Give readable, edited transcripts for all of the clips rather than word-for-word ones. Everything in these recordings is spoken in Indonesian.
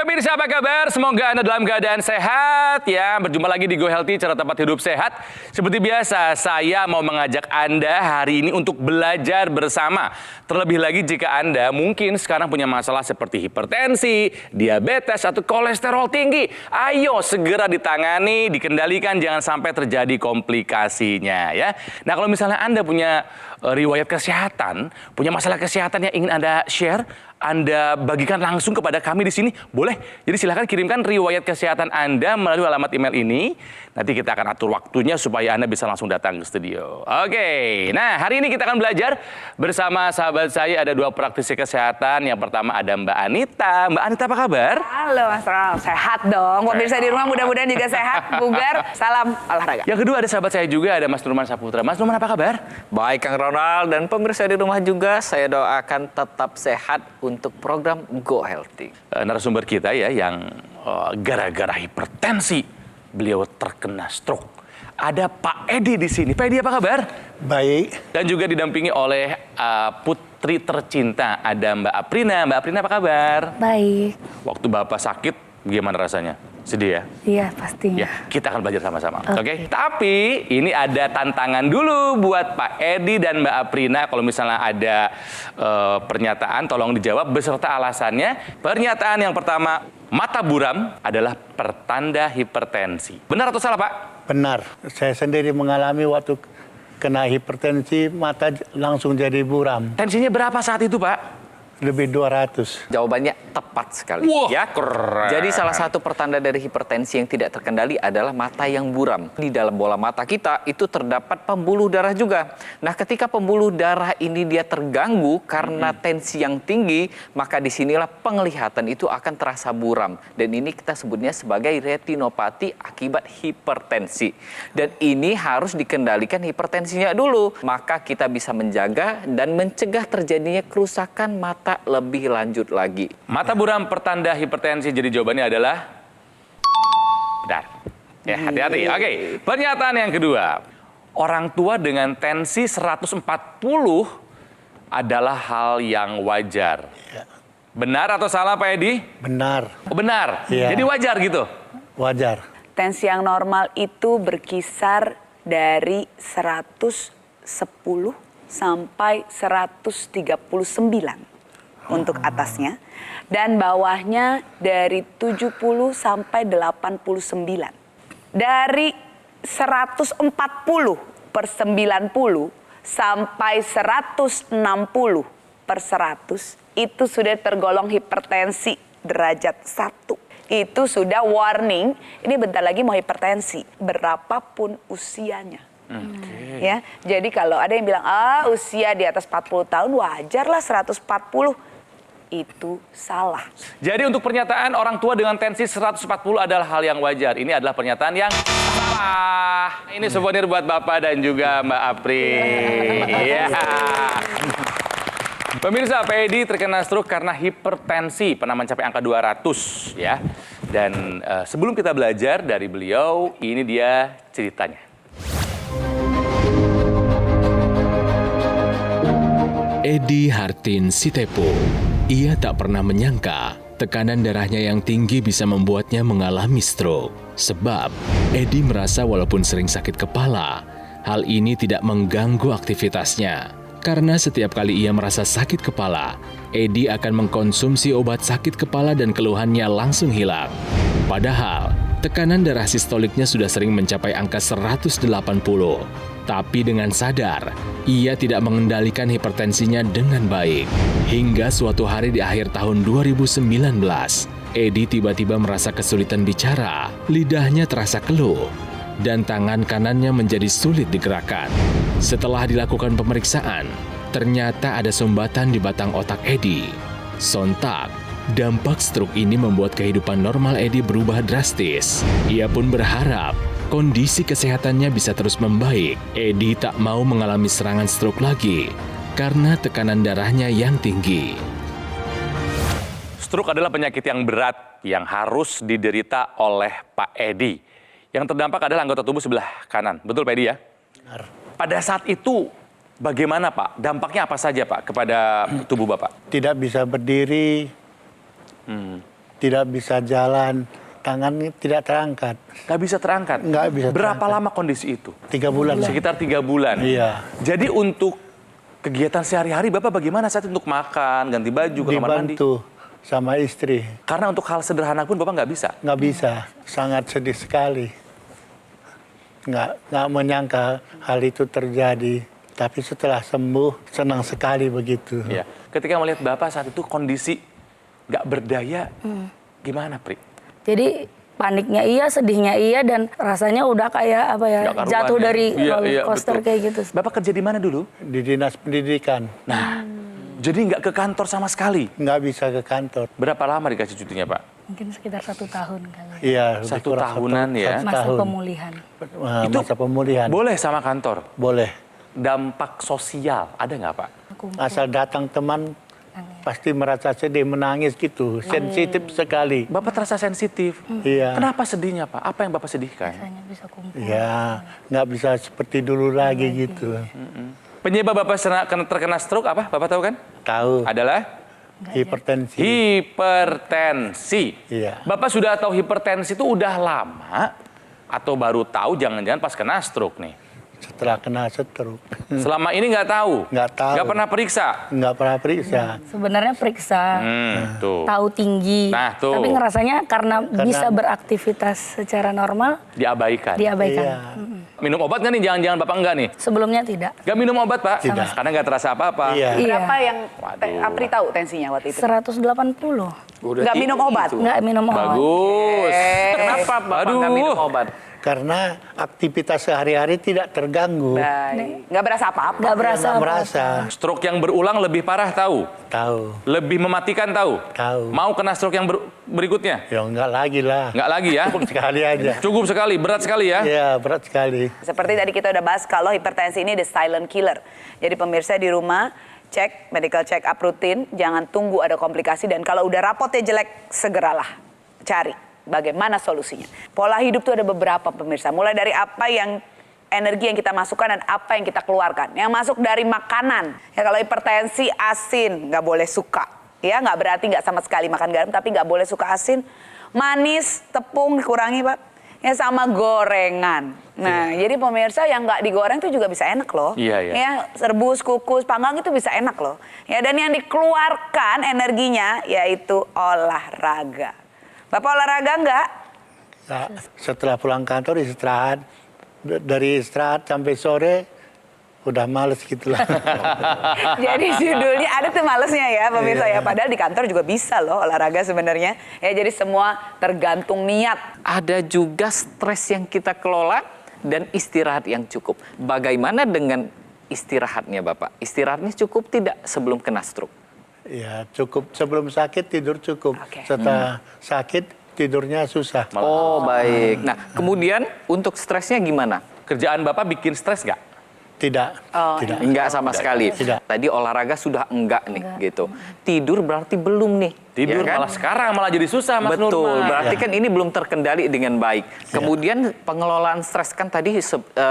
Pemirsa apa kabar? Semoga Anda dalam keadaan sehat ya. Berjumpa lagi di Go Healthy, cara tempat hidup sehat. Seperti biasa, saya mau mengajak Anda hari ini untuk belajar bersama. Terlebih lagi jika Anda mungkin sekarang punya masalah seperti hipertensi, diabetes, atau kolesterol tinggi. Ayo segera ditangani, dikendalikan, jangan sampai terjadi komplikasinya ya. Nah, kalau misalnya Anda punya riwayat kesehatan, punya masalah kesehatan yang ingin Anda share, Anda bagikan langsung kepada kami di sini, boleh. Jadi silakan kirimkan riwayat kesehatan Anda melalui alamat email ini. Nanti kita akan atur waktunya supaya Anda bisa langsung datang ke studio. Oke, nah hari ini kita akan belajar bersama sahabat saya, ada dua praktisi kesehatan. Yang pertama ada Mbak Anita. Mbak Anita apa kabar? Halo Mas Ronald, sehat dong. Pemirsa di rumah mudah-mudahan juga sehat, bugar, salam olahraga. Yang kedua ada sahabat saya juga, ada Mas Nurman Saputra. Mas Nurman apa kabar? Baik Kang Ronald dan pemirsa di rumah juga, saya doakan tetap sehat untuk program Go Healthy. Narasumber kita ya yang gara-gara hipertensi beliau terkena stroke. Ada Pak Edi di sini. Pak Edi apa kabar? Baik. Dan juga didampingi oleh putri tercinta, ada Mbak Aprina. Mbak Aprina apa kabar? Baik. Waktu Bapak sakit gimana rasanya? Sedih ya? Iya pastinya. Ya, kita akan belajar sama-sama. Oke. Tapi ini ada tantangan dulu buat Pak Edi dan Mbak Aprina. Kalau misalnya ada pernyataan, tolong dijawab beserta alasannya. Pernyataan yang pertama, mata buram adalah pertanda hipertensi. Benar atau salah, Pak? Benar. Saya sendiri mengalami waktu kena hipertensi, mata langsung jadi buram. Tensinya berapa saat itu, Pak? Lebih 200. Jawabannya tepat sekali. Wah, ya, keren. Jadi salah satu pertanda dari hipertensi yang tidak terkendali adalah mata yang buram. Di dalam bola mata kita itu terdapat pembuluh darah juga. Nah, ketika pembuluh darah ini dia terganggu karena tensi yang tinggi, maka disinilah penglihatan itu akan terasa buram. Dan ini kita sebutnya sebagai retinopati akibat hipertensi. Dan ini harus dikendalikan hipertensinya dulu. Maka kita bisa menjaga dan mencegah terjadinya kerusakan mata lebih lanjut lagi. Mata buram pertanda hipertensi, jadi jawabannya adalah benar. Ya, hati-hati. Oke, pernyataan yang kedua. Orang tua dengan tensi 140 adalah hal yang wajar. Benar atau salah, Pak Edi? Benar. Oh, benar. Iya. Jadi wajar gitu. Wajar. Tensi yang normal itu berkisar dari 110 sampai 139 untuk atasnya. Dan bawahnya dari 70 sampai 89. Dari 140 per 90 sampai 160 per 100 itu sudah tergolong hipertensi derajat 1. Itu sudah warning, ini bentar lagi mau hipertensi, berapapun usianya. Ya, jadi kalau ada yang bilang, usia di atas 40 tahun wajarlah 140. Itu salah. Jadi untuk pernyataan orang tua dengan tensi 140 adalah hal yang wajar. Ini adalah pernyataan yang salah. Ini souvenir buat Bapak dan juga Mbak Apri. Iya. Pemirsa, Pak Edi terkena stroke karena hipertensi, pernah mencapai angka 200 ya. Dan sebelum kita belajar dari beliau, ini dia ceritanya. Edi Hartin Sitepo. Ia tak pernah menyangka tekanan darahnya yang tinggi bisa membuatnya mengalami stroke. Sebab Edi merasa walaupun sering sakit kepala, hal ini tidak mengganggu aktivitasnya. Karena setiap kali ia merasa sakit kepala, Edi akan mengkonsumsi obat sakit kepala dan keluhannya langsung hilang. Padahal tekanan darah sistoliknya sudah sering mencapai angka 180. Tapi dengan sadar, ia tidak mengendalikan hipertensinya dengan baik. Hingga suatu hari di akhir tahun 2019, Edi tiba-tiba merasa kesulitan bicara, lidahnya terasa keluh, dan tangan kanannya menjadi sulit digerakkan. Setelah dilakukan pemeriksaan, ternyata ada sumbatan di batang otak Edi. Sontak, dampak stroke ini membuat kehidupan normal Edi berubah drastis. Ia pun berharap kondisi kesehatannya bisa terus membaik. Edi tak mau mengalami serangan stroke lagi karena tekanan darahnya yang tinggi. Stroke adalah penyakit yang berat yang harus diderita oleh Pak Edi. Yang terdampak adalah anggota tubuh sebelah kanan. Betul Pak Edi ya? Benar. Pada saat itu bagaimana Pak? Dampaknya apa saja Pak kepada tubuh Bapak? Tidak bisa berdiri, tidak bisa jalan, tangannya tidak terangkat. Nggak bisa terangkat. Nggak bisa Berapa terangkat. lama kondisi itu? 3 bulan lah. Sekitar 3 bulan. Iya. Jadi untuk kegiatan sehari-hari Bapak bagaimana saat untuk makan, ganti baju, ke kamar mandi? Dibantu sama istri. Karena untuk hal sederhana pun Bapak nggak bisa. Nggak bisa, sangat sedih sekali. Nggak menyangka hal itu terjadi. Tapi setelah sembuh, senang sekali begitu. Ya. Ketika melihat Bapak saat itu kondisi nggak berdaya, gimana, Pri? Jadi paniknya iya, sedihnya iya, dan rasanya udah kayak apa ya, Nggak karuan jatuh ya. dari Iya, roller iya, coaster betul. kayak gitu. Bapak kerja di mana dulu? Di dinas pendidikan, Nah, jadi nggak ke kantor sama sekali. nggak bisa ke kantor. Berapa lama dikasih cutinya, Pak? Mungkin sekitar 1 tahun kali. Iya, lebih 1 kurang tahunan ya. satu Masa tahun. pemulihan. Itu Masa pemulihan. Boleh sama kantor. Boleh. Dampak sosial ada nggak, Pak? Asal datang teman pasti merasa sedih, menangis gitu. Sensitif sekali. Bapak terasa sensitif. Iya. Kenapa sedihnya, Pak? Apa yang Bapak sedihkan? Rasanya bisa kumpul. Ya, nggak bisa seperti dulu lagi gitu. Penyebab Bapak terkena stroke apa? Bapak tahu kan? Tahu, Adalah hipertensi. hipertensi. Iya. Bapak sudah tahu hipertensi itu udah lama atau baru tahu jangan-jangan pas kena stroke nih? Setelah kena stroke. Selama ini nggak tahu? Nggak tahu. Nggak pernah periksa? Nggak pernah periksa. Sebenarnya periksa, Tuh. tahu tinggi, Nah, tuh. tapi ngerasanya karena bisa beraktivitas secara normal, Diabaikan. diabaikan. Iya. Minum obat nggak nih? Jangan-jangan Bapak enggak nih? Sebelumnya tidak. Nggak minum obat, Pak? Tidak. Karena nggak terasa apa-apa. Iya. Berapa yang Waduh. Apri tahu tensinya waktu itu? 180. Nggak minum obat? Nggak minum obat. Bagus. Kenapa Bapak Aduh. nggak minum obat? Karena aktivitas sehari-hari tidak terganggu. Baik. Nggak berasa apa-apa? Nggak berasa. Nggak merasa. Stroke yang berulang lebih parah tahu? Tahu. Lebih mematikan tahu? Tahu. Mau kena stroke yang berikutnya? Ya nggak lagi lah. Nggak lagi ya? Cukup sekali aja. Cukup sekali, berat sekali ya? Iya, berat sekali. Seperti tadi kita udah bahas kalau hipertensi ini the silent killer. Jadi pemirsa di rumah cek medical check up rutin, jangan tunggu ada komplikasi, dan kalau udah rapotnya jelek segeralah cari bagaimana solusinya. Pola hidup tuh ada beberapa pemirsa, mulai dari apa yang energi yang kita masukkan dan apa yang kita keluarkan. Yang masuk dari makanan, ya kalau hipertensi asin nggak boleh suka, ya nggak berarti nggak sama sekali makan garam, tapi nggak boleh suka asin. Manis, tepung dikurangi Pak. Ya sama gorengan. Nah, jadi pemirsa yang nggak digoreng itu juga bisa enak loh. Iya, iya. Ya, rebus, kukus, panggang itu bisa enak loh. Ya, dan yang dikeluarkan energinya yaitu olahraga. Bapak olahraga nggak? Nah, setelah pulang kantor istirahat. Dari istirahat sampai sore udah males gitu lah. Jadi judulnya ada tuh malesnya ya pemirsa Iya. ya. Padahal di kantor juga bisa loh olahraga sebenarnya. Ya, jadi semua tergantung niat. Ada juga stres yang kita kelola dan istirahat yang cukup. Bagaimana dengan istirahatnya Bapak? Istirahatnya cukup tidak sebelum kena stroke? Ya, cukup sebelum sakit tidur cukup. Oke. Setelah sakit tidurnya susah. Oh baik. Nah kemudian untuk stresnya gimana? Kerjaan Bapak bikin stres nggak? Tidak, Oh, tidak. Enggak sama sekali. Tidak. Tadi olahraga sudah enggak nih gitu. Tidur berarti belum nih. Tidur ya kan? malah sekarang malah jadi susah, Mas Betul, Nurman. berarti Ya. kan ini belum terkendali dengan baik. Kemudian pengelolaan stres kan tadi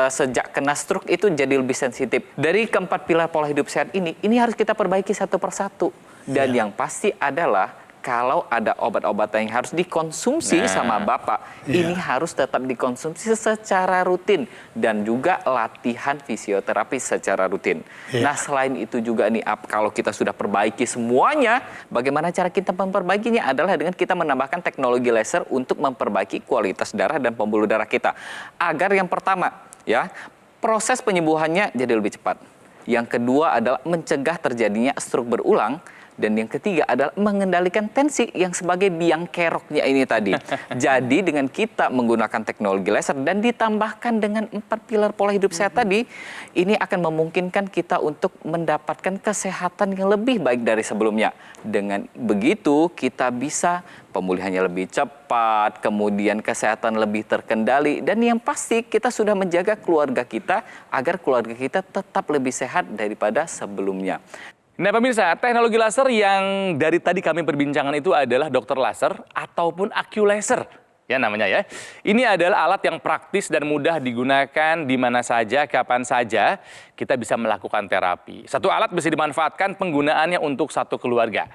sejak kena stroke itu jadi lebih sensitif. Dari keempat pilar pola hidup sehat ini harus kita perbaiki satu persatu. Dan yang pasti adalah kalau ada obat-obatan yang harus dikonsumsi sama Bapak, ini harus tetap dikonsumsi secara rutin dan juga latihan fisioterapi secara rutin. Nah, selain itu juga nih kalau kita sudah perbaiki semuanya, bagaimana cara kita memperbaikinya adalah dengan kita menambahkan teknologi laser untuk memperbaiki kualitas darah dan pembuluh darah kita. Agar yang pertama, ya, proses penyembuhannya jadi lebih cepat. Yang kedua adalah mencegah terjadinya stroke berulang. Dan yang ketiga adalah mengendalikan tensi yang sebagai biang keroknya ini tadi. Jadi dengan kita menggunakan teknologi laser dan ditambahkan dengan 4 pilar pola hidup sehat tadi, ini akan memungkinkan kita untuk mendapatkan kesehatan yang lebih baik dari sebelumnya. Dengan begitu kita bisa pemulihannya lebih cepat, kemudian kesehatan lebih terkendali, dan yang pasti kita sudah menjaga keluarga kita agar keluarga kita tetap lebih sehat daripada sebelumnya. Nah pemirsa, teknologi laser yang dari tadi kami perbincangkan itu adalah dokter laser ataupun AccuLaser. Ya namanya ya. Ini adalah alat yang praktis dan mudah digunakan di mana saja, kapan saja kita bisa melakukan terapi. Satu alat bisa dimanfaatkan penggunaannya untuk satu keluarga.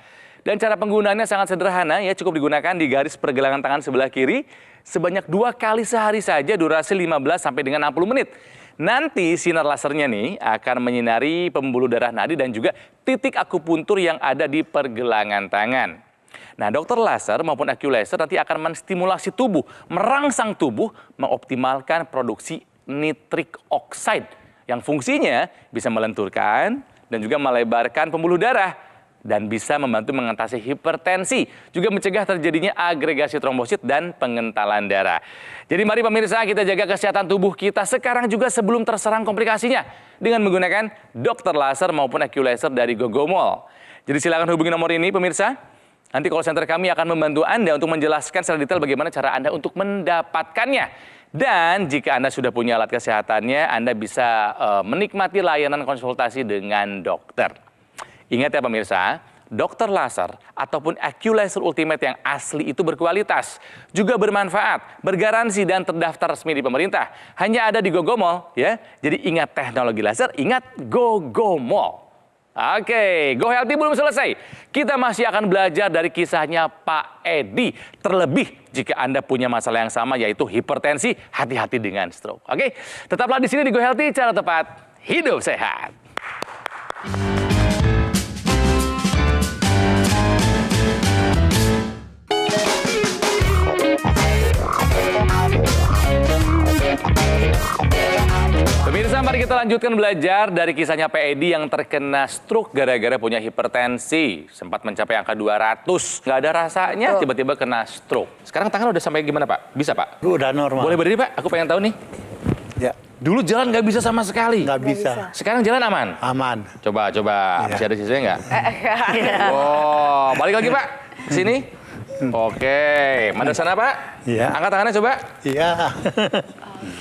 Dan cara penggunaannya sangat sederhana ya, cukup digunakan di garis pergelangan tangan sebelah kiri sebanyak 2 kali sehari saja, durasi 15 sampai dengan 60 menit. Nanti sinar lasernya nih akan menyinari pembuluh darah nadi dan juga titik akupuntur yang ada di pergelangan tangan. Nah, dokter laser maupun AccuLaser nanti akan menstimulasi tubuh, merangsang tubuh, mengoptimalkan produksi nitric oxide yang fungsinya bisa melenturkan dan juga melebarkan pembuluh darah dan bisa membantu mengatasi hipertensi, juga mencegah terjadinya agregasi trombosit dan pengentalan darah. Jadi mari pemirsa, kita jaga kesehatan tubuh kita sekarang juga sebelum terserang komplikasinya dengan menggunakan dokter laser maupun AccuLaser dari Gogomol. Jadi silakan hubungi nomor ini pemirsa. Nanti call center kami akan membantu Anda untuk menjelaskan secara detail bagaimana cara Anda untuk mendapatkannya. Dan jika Anda sudah punya alat kesehatannya, Anda bisa menikmati layanan konsultasi dengan dokter. Ingat ya pemirsa, dokter laser ataupun AccuLaser Ultimate yang asli itu berkualitas, juga bermanfaat, bergaransi dan terdaftar resmi di pemerintah. Hanya ada di Gogomol ya. Jadi ingat teknologi laser, ingat Gogomol. Oke, Go Healthy belum selesai. Kita masih akan belajar dari kisahnya Pak Edi. Terlebih jika Anda punya masalah yang sama yaitu hipertensi, hati-hati dengan stroke. Oke, tetaplah di sini di Go Healthy, cara tepat hidup sehat. Pemirsa, mari kita lanjutkan belajar dari kisahnya Pak Edi yang terkena stroke gara-gara punya hipertensi. Sempat mencapai angka 200, nggak ada rasanya, tiba-tiba kena stroke. Sekarang tangan udah sampai gimana Pak? Bisa Pak? Udah normal. Boleh berdiri Pak? Aku pengen tahu nih. Ya, Dulu jalan nggak bisa sama sekali. nggak bisa. Sekarang jalan aman? Aman. Coba. Iya. Masih ada sisanya nggak? Wow, balik lagi Pak. Ke sini. Oke, mana sana Pak? Iya. Angkat tangannya coba. Iya.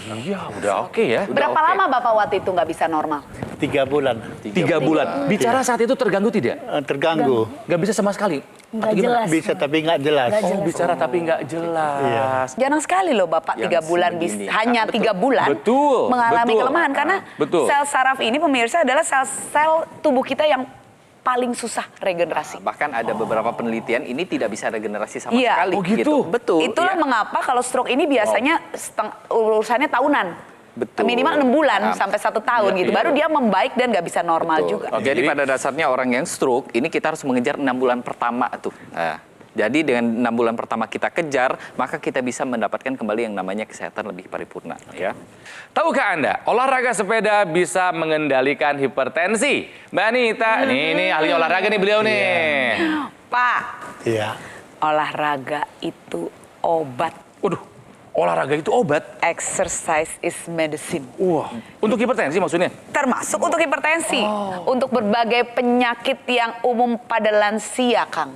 Iya, udah oke ya. Berapa lama Bapak waktu itu nggak bisa normal? 3 bulan. 3 bulan. Bicara saat itu terganggu tidak? Terganggu. Nggak bisa sama sekali? Nggak Atau gimana? jelas. Bisa tapi nggak jelas. Nggak Oh, jelas. bicara tapi nggak jelas. Jarang sekali loh Bapak Yang 3 bulan, sebegini. hanya 3 bulan Betul, mengalami betul. kelemahan. Karena Betul. sel saraf ini pemirsa adalah sel-sel tubuh kita yang paling susah regenerasi. Bahkan ada beberapa penelitian ini tidak bisa regenerasi sama Iya. sekali. Oh, gitu? Betul. Itulah ya. mengapa kalau stroke ini biasanya urusannya tahunan. Betul. Minimal 6 bulan Nah, sampai 1 tahun iya, gitu. iya. Baru dia membaik dan nggak bisa normal Betul. juga. Oke, Jadi jadi- pada dasarnya orang yang stroke ini kita harus mengejar 6 bulan pertama tuh. Nah, jadi dengan 6 bulan pertama kita kejar, maka kita bisa mendapatkan kembali yang namanya kesehatan lebih paripurna. Ya. Tahukah Anda, olahraga sepeda bisa mengendalikan hipertensi? Mbak Anita, nih ahli olahraga nih beliau nih. Pak, Iya. olahraga itu obat. Waduh, olahraga itu obat? Exercise is medicine. Wah, untuk hipertensi maksudnya? Termasuk untuk hipertensi, untuk berbagai penyakit yang umum pada lansia, Kang.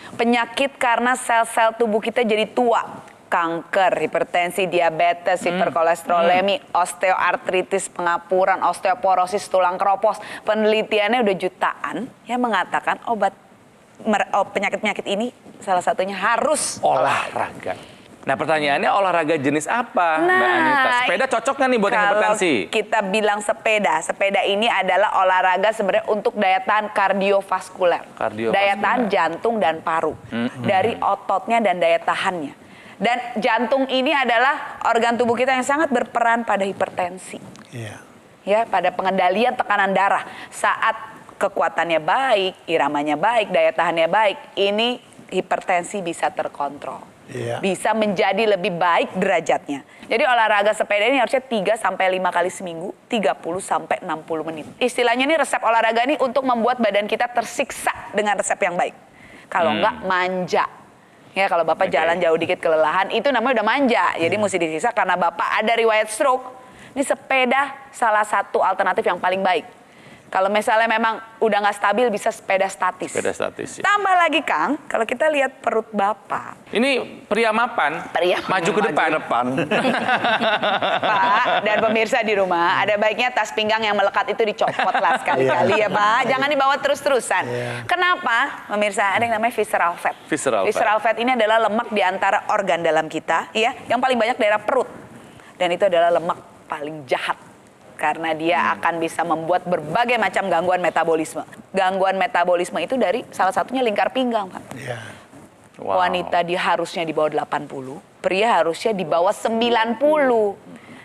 Penyakit karena sel-sel tubuh kita jadi tua. Kanker, hipertensi, diabetes, hiperkolesterolemi, osteoartritis, pengapuran, osteoporosis, tulang keropos. Penelitiannya udah jutaan yang mengatakan penyakit-penyakit ini salah satunya harus Olahraga. Nah pertanyaannya olahraga jenis apa Mbak Anita? Sepeda cocok nggak nih buat yang hipertensi? Kalau kita bilang sepeda ini adalah olahraga sebenarnya untuk daya tahan kardiovaskuler. Daya tahan jantung dan paru. Dari ototnya dan daya tahannya. Dan jantung ini adalah organ tubuh kita yang sangat berperan pada hipertensi. Iya. Ya, pada pengendalian tekanan darah. Saat kekuatannya baik, iramanya baik, daya tahannya baik, ini hipertensi bisa terkontrol. Iya. Bisa menjadi lebih baik derajatnya. Jadi olahraga sepeda ini harusnya 3 sampai 5 kali seminggu, 30 sampai 60 menit. Istilahnya ini resep olahraga ini untuk membuat badan kita tersiksa dengan resep yang baik. Kalau enggak manja. Ya kalau Bapak jalan jauh dikit kelelahan, itu namanya udah manja. Jadi mesti disiksa karena Bapak ada riwayat stroke. Ini sepeda salah satu alternatif yang paling baik. Kalau misalnya memang udah nggak stabil bisa sepeda statis. Sepeda statis. Ya. Tambah lagi Kang, kalau kita lihat perut Bapak. Ini pria mapan, Pria maju ke depan. Pak dan pemirsa di rumah, ada baiknya tas pinggang yang melekat itu dicopot lah sekali-kali ya Pak. Jangan dibawa terus-terusan. Kenapa? Pemirsa, ada yang namanya visceral fat. Visceral fat ini adalah lemak di antara organ dalam kita, ya, yang paling banyak daerah perut. Dan itu adalah lemak paling jahat. karena dia akan bisa membuat berbagai macam gangguan metabolisme. Gangguan metabolisme itu dari salah satunya lingkar pinggang, Pak. Iya. Wow. Wanita harusnya di bawah 80, pria harusnya di bawah 90.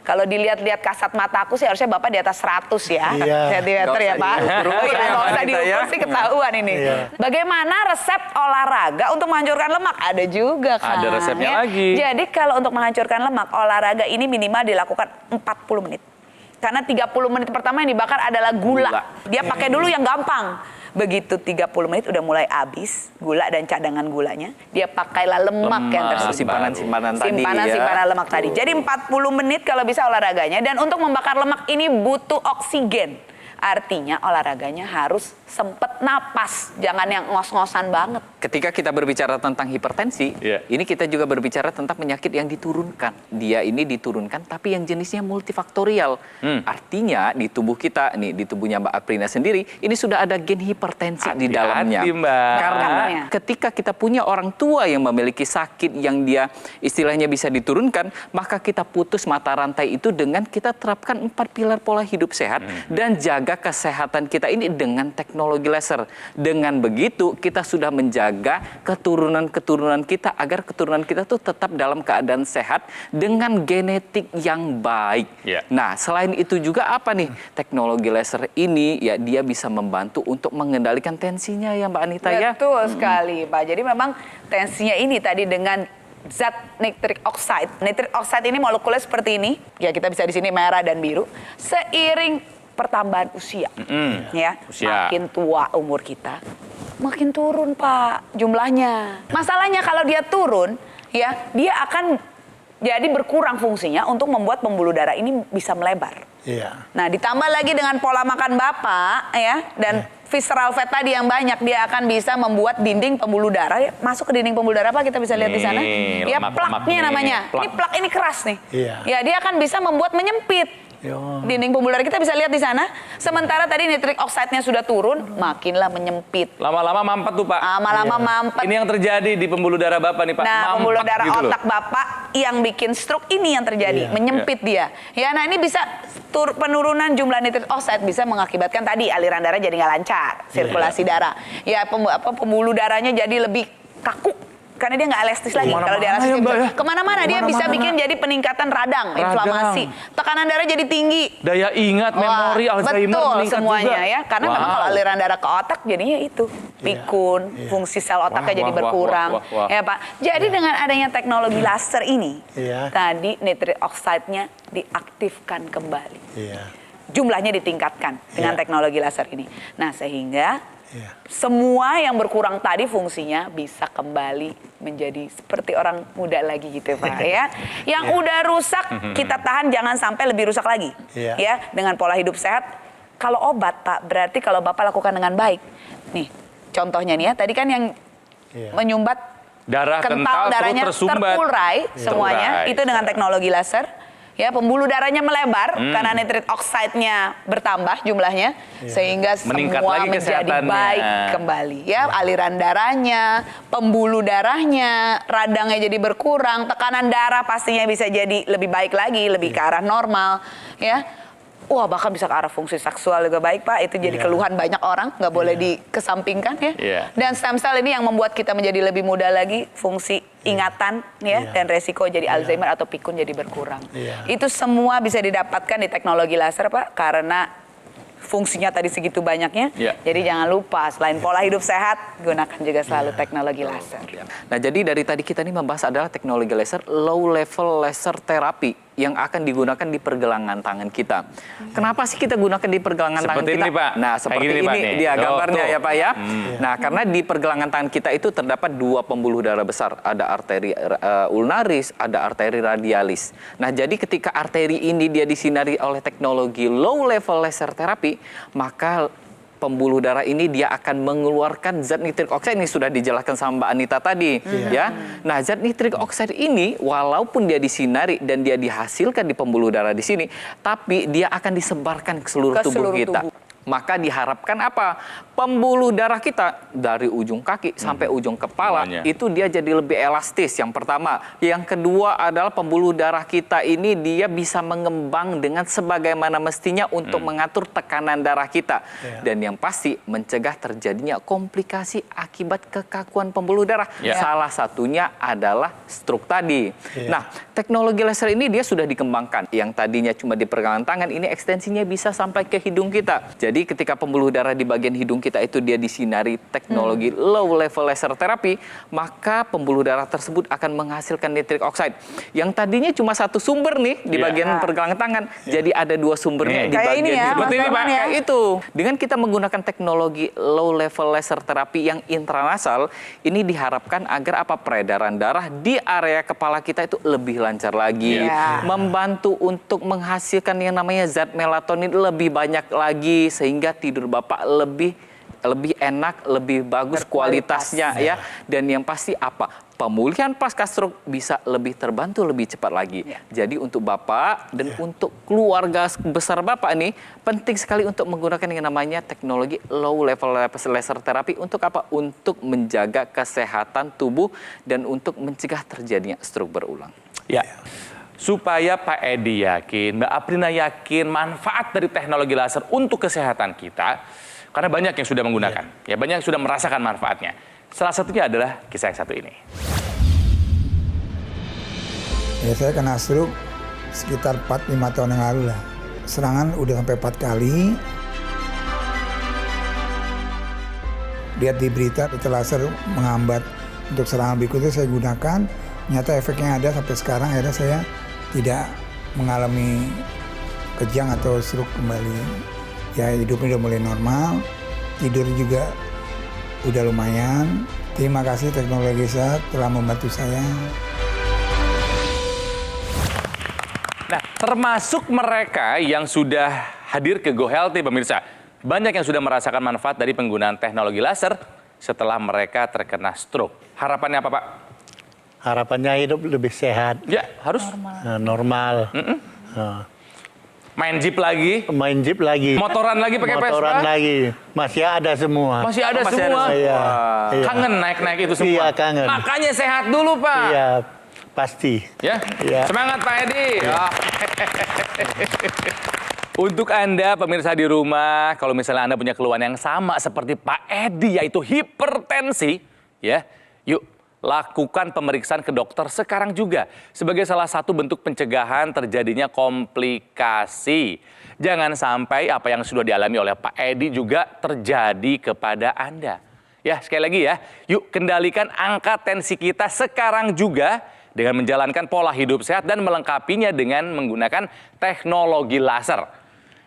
Kalau dilihat-lihat kasat mata aku sih harusnya Bapak di atas 100 ya. Iya. Sentimeter ya, Pak. diukur ya, Nggak usah wanita diukur ya. sih, ketahuan ini. Iya. Bagaimana resep olahraga untuk menghancurkan lemak? Ada juga kan. Ada resepnya ya. lagi. Jadi kalau untuk menghancurkan lemak, olahraga ini minimal dilakukan 40 menit. Karena 30 menit pertama yang dibakar adalah gula. Dia pakai dulu yang gampang. Begitu 30 menit udah mulai habis gula dan cadangan gulanya, dia pakailah lemak yang tersisa. Simpanan-simpanan tadi Simpanan lemak tadi. Jadi 40 menit kalau bisa olahraganya, dan untuk membakar lemak ini butuh oksigen. Artinya olahraganya harus sempet napas, jangan yang ngos-ngosan banget. Ketika kita berbicara tentang hipertensi, ini kita juga berbicara tentang penyakit yang diturunkan. Dia ini diturunkan, tapi yang jenisnya multifaktorial. Artinya di tubuh kita, nih di tubuhnya Mbak Aprina sendiri, ini sudah ada gen hipertensi di dalamnya. Mbak. Karena ketika kita punya orang tua yang memiliki sakit yang dia istilahnya bisa diturunkan, maka kita putus mata rantai itu dengan kita terapkan 4 pilar pola hidup sehat dan jaga kesehatan kita ini dengan teknologi laser. Dengan begitu kita sudah menjaga keturunan-keturunan kita agar keturunan kita tuh tetap dalam keadaan sehat dengan genetik yang baik. Nah, selain itu juga apa nih? Teknologi laser ini ya dia bisa membantu untuk mengendalikan tensinya ya Mbak Anita ya. Betul sekali, Pak. Jadi memang tensinya ini tadi dengan zat nitric oxide. Nitric oxide ini molekulnya seperti ini. Ya kita bisa di sini merah dan biru. Seiring pertambahan usia, ya, makin tua umur kita, makin turun Pak jumlahnya. Masalahnya kalau dia turun, ya dia akan jadi berkurang fungsinya untuk membuat pembuluh darah ini bisa melebar. Iya. Nah ditambah lagi dengan pola makan Bapak, ya, dan visceral fat tadi yang banyak, dia akan bisa membuat dinding pembuluh darah ya, masuk ke dinding pembuluh darah Pak, kita bisa lihat di sana. Ya plaknya namanya. Ini plak ini keras nih. Iya. Ya dia akan bisa membuat menyempit. Dinding pembuluh darah kita bisa lihat di sana. Sementara tadi nitric oxide-nya sudah turun, makinlah menyempit. Lama-lama mampet tuh Pak. Lama-lama mampet. Ini yang terjadi di pembuluh darah Bapak nih Pak. Nah, pembuluh darah gitu otak Bapak yang bikin stroke ini yang terjadi, menyempit dia. Ya, nah ini bisa penurunan jumlah nitric oxide bisa mengakibatkan tadi aliran darah jadi nggak lancar, sirkulasi darah. Ya, pembuluh darahnya jadi lebih kaku. Karena dia nggak elastis lagi. Kalau dia elastis kemana-mana dia bisa bikin jadi peningkatan radang, inflamasi, tekanan darah jadi tinggi, daya ingat, memori, Alzheimer betul meningkat semuanya juga. ya. Karena memang kalau aliran darah ke otak jadinya itu pikun, fungsi sel otaknya jadi berkurang, ya Pak. Jadi dengan adanya teknologi laser ini, tadi nitric oxide-nya diaktifkan kembali, jumlahnya ditingkatkan dengan teknologi laser ini. Nah sehingga semua yang berkurang tadi fungsinya bisa kembali menjadi seperti orang muda lagi gitu Pak ya. Yang udah rusak kita tahan jangan sampai lebih rusak lagi. Ya, dengan pola hidup sehat. Kalau obat Pak, berarti kalau Bapak lakukan dengan baik. Nih, contohnya nih ya, tadi kan yang menyumbat darah kental, darahnya terpulrai semuanya, itu dengan teknologi laser. Ya, pembuluh darahnya melebar karena nitrit oxide-nya bertambah jumlahnya, sehingga meningkat semua lagi menjadi baik kembali. Ya, aliran darahnya, pembuluh darahnya, radangnya jadi berkurang, tekanan darah pastinya bisa jadi lebih baik lagi, lebih ke arah normal. Ya, wah bahkan bisa ke arah fungsi seksual juga baik Pak. Itu jadi keluhan banyak orang, nggak boleh dikesampingkan ya. Dan stem cell ini yang membuat kita menjadi lebih muda lagi, fungsi ingatan ya, dan resiko jadi Alzheimer atau pikun jadi berkurang. Itu semua bisa didapatkan di teknologi laser Pak, karena fungsinya tadi segitu banyaknya. Jadi jangan lupa selain pola hidup sehat, gunakan juga selalu teknologi laser. Nah jadi dari tadi kita ini membahas adalah teknologi laser, low level laser terapi yang akan digunakan di pergelangan tangan kita. Kenapa sih kita gunakan di pergelangan tangan kita? Ini, Pak. Nah seperti ini dia gambarnya ya Pak ya. Nah karena di pergelangan tangan kita itu terdapat 2 pembuluh darah besar. Ada arteri ulnaris, ada arteri radialis. Nah jadi ketika arteri ini dia disinari oleh teknologi low level laser terapi, maka pembuluh darah ini dia akan mengeluarkan zat nitrik oxide, ini sudah dijelaskan sama Mbak Anita tadi ya. Nah, zat nitrik oxide ini walaupun dia disinari dan dia dihasilkan di pembuluh darah di sini, tapi dia akan disebarkan ke seluruh tubuh kita. maka diharapkan apa? Pembuluh darah kita dari ujung kaki sampai ujung kepala Semuanya. itu dia jadi lebih elastis yang pertama. Yang kedua adalah pembuluh darah kita ini dia bisa mengembang dengan sebagaimana mestinya untuk mengatur tekanan darah kita. Dan yang pasti mencegah terjadinya komplikasi akibat kekakuan pembuluh darah. Ya. Salah satunya adalah stroke tadi. Nah, teknologi laser ini dia sudah dikembangkan. Yang tadinya cuma di pergelangan tangan, ini ekstensinya bisa sampai ke hidung kita. Jadi ketika pembuluh darah di bagian hidung kita itu dia disinari teknologi low level laser terapi, maka pembuluh darah tersebut akan menghasilkan nitric oxide. Yang tadinya cuma satu sumber nih di bagian pergelangan tangan, jadi ada dua sumbernya di Kayak bagian ini ya, hidung. Seperti ini, Pak. Kayak itu. Dengan kita menggunakan teknologi low level laser terapi yang intranasal, ini diharapkan agar apa peredaran darah di area kepala kita itu lebih lancar lagi, membantu untuk menghasilkan yang namanya zat melatonin lebih banyak lagi sehingga tidur Bapak lebih enak, lebih bagus kualitasnya ya. Dan yang pasti apa? Pemulihan pasca stroke bisa lebih terbantu lebih cepat lagi. Jadi untuk Bapak dan untuk keluarga besar Bapak ini penting sekali untuk menggunakan yang namanya teknologi low level laser terapi untuk apa? Untuk menjaga kesehatan tubuh dan untuk mencegah terjadinya stroke berulang. Ya. Supaya Pak Edi yakin, Mbak Aprina yakin manfaat dari teknologi laser untuk kesehatan kita, karena banyak yang sudah menggunakan, ya banyak yang sudah merasakan manfaatnya. Salah satunya adalah kisah yang satu ini. Ya, saya kena stroke sekitar 4-5 tahun yang lalu lah. Serangan udah sampai 4 kali. Lihat di berita itu laser menghambat untuk serangan berikutnya saya gunakan. Nyata efeknya ada sampai sekarang, akhirnya saya tidak mengalami kejang atau stroke kembali. Ya hidupnya udah mulai normal, tidur juga udah lumayan. Terima kasih teknologi laser telah membantu saya. Nah, termasuk mereka yang sudah hadir ke Go Healthy, pemirsa. Banyak yang sudah merasakan manfaat dari penggunaan teknologi laser setelah mereka terkena stroke. Harapannya apa, Pak? Harapannya hidup lebih sehat, Ya, harus normal. main jeep lagi, Main jeep lagi, motoran lagi pakai Vespa. motoran lagi, masih ada semua. Masih ada Masih ada semua. semua. Iya, iya. Kangen naik-naik itu semua. Iya, kangen. Makanya sehat dulu, Pak. Iya, pasti. Ya, Iya. semangat Pak Edi. Ah. Untuk Anda pemirsa di rumah, kalau misalnya Anda punya keluhan yang sama seperti Pak Edi, yaitu hipertensi, ya, yuk lakukan pemeriksaan ke dokter sekarang juga sebagai salah satu bentuk pencegahan terjadinya komplikasi. Jangan sampai apa yang sudah dialami oleh Pak Edi juga terjadi kepada Anda. Ya, sekali lagi ya, yuk kendalikan angka tensi kita sekarang juga dengan menjalankan pola hidup sehat dan melengkapinya dengan menggunakan teknologi laser.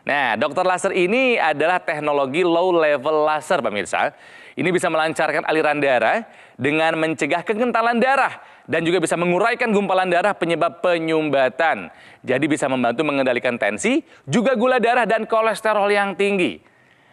Nah, dokter laser ini adalah teknologi low level laser, pemirsa. Ini bisa melancarkan aliran darah dengan mencegah kekentalan darah dan juga bisa menguraikan gumpalan darah penyebab penyumbatan. Jadi bisa membantu mengendalikan tensi, juga gula darah dan kolesterol yang tinggi.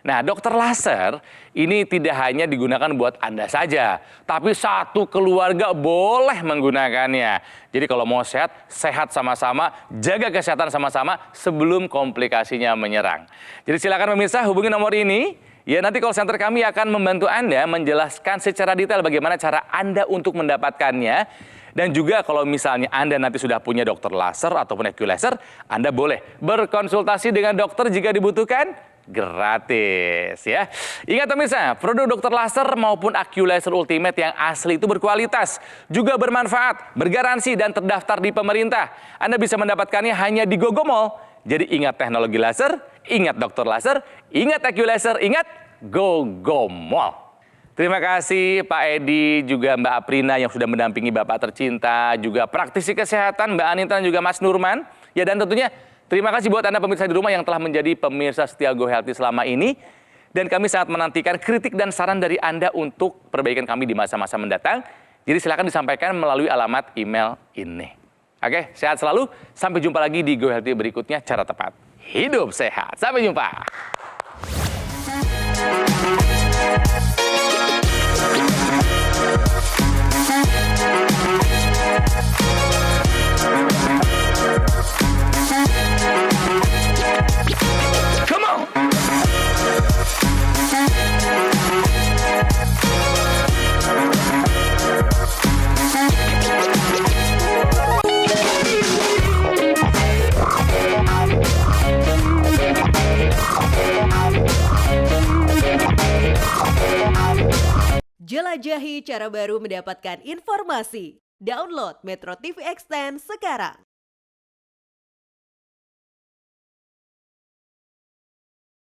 Nah, dokter laser ini tidak hanya digunakan buat Anda saja, tapi satu keluarga boleh menggunakannya. Jadi kalau mau sehat, sehat sama-sama, jaga kesehatan sama-sama sebelum komplikasinya menyerang. Jadi silakan pemirsa hubungi nomor ini. Ya, nanti call center kami akan membantu Anda menjelaskan secara detail bagaimana cara Anda untuk mendapatkannya. Dan juga kalau misalnya Anda nanti sudah punya dokter laser ataupun laser, Anda boleh berkonsultasi dengan dokter jika dibutuhkan gratis ya. Ingat pemirsa, produk dokter laser maupun AccuLaser Ultimate yang asli itu berkualitas, juga bermanfaat, bergaransi dan terdaftar di pemerintah. Anda bisa mendapatkannya hanya di Gogo Mall. Jadi ingat teknologi laser, ingat dokter laser, ingat AccuLaser, ingat Gogo Mall. Terima kasih Pak Edi, juga Mbak Aprina yang sudah mendampingi Bapak tercinta, juga praktisi kesehatan Mbak Anita dan juga Mas Nurman. Ya, dan tentunya terima kasih buat Anda pemirsa di rumah yang telah menjadi pemirsa setia Go Healthy selama ini. Dan kami sangat menantikan kritik dan saran dari Anda untuk perbaikan kami di masa-masa mendatang. Jadi silakan disampaikan melalui alamat email ini. Oke, sehat selalu. Sampai jumpa lagi di Go Healthy berikutnya. Cara tepat hidup sehat. Sampai jumpa. Come on! Jelajahi cara baru mendapatkan informasi. Download Metro TV Extend sekarang.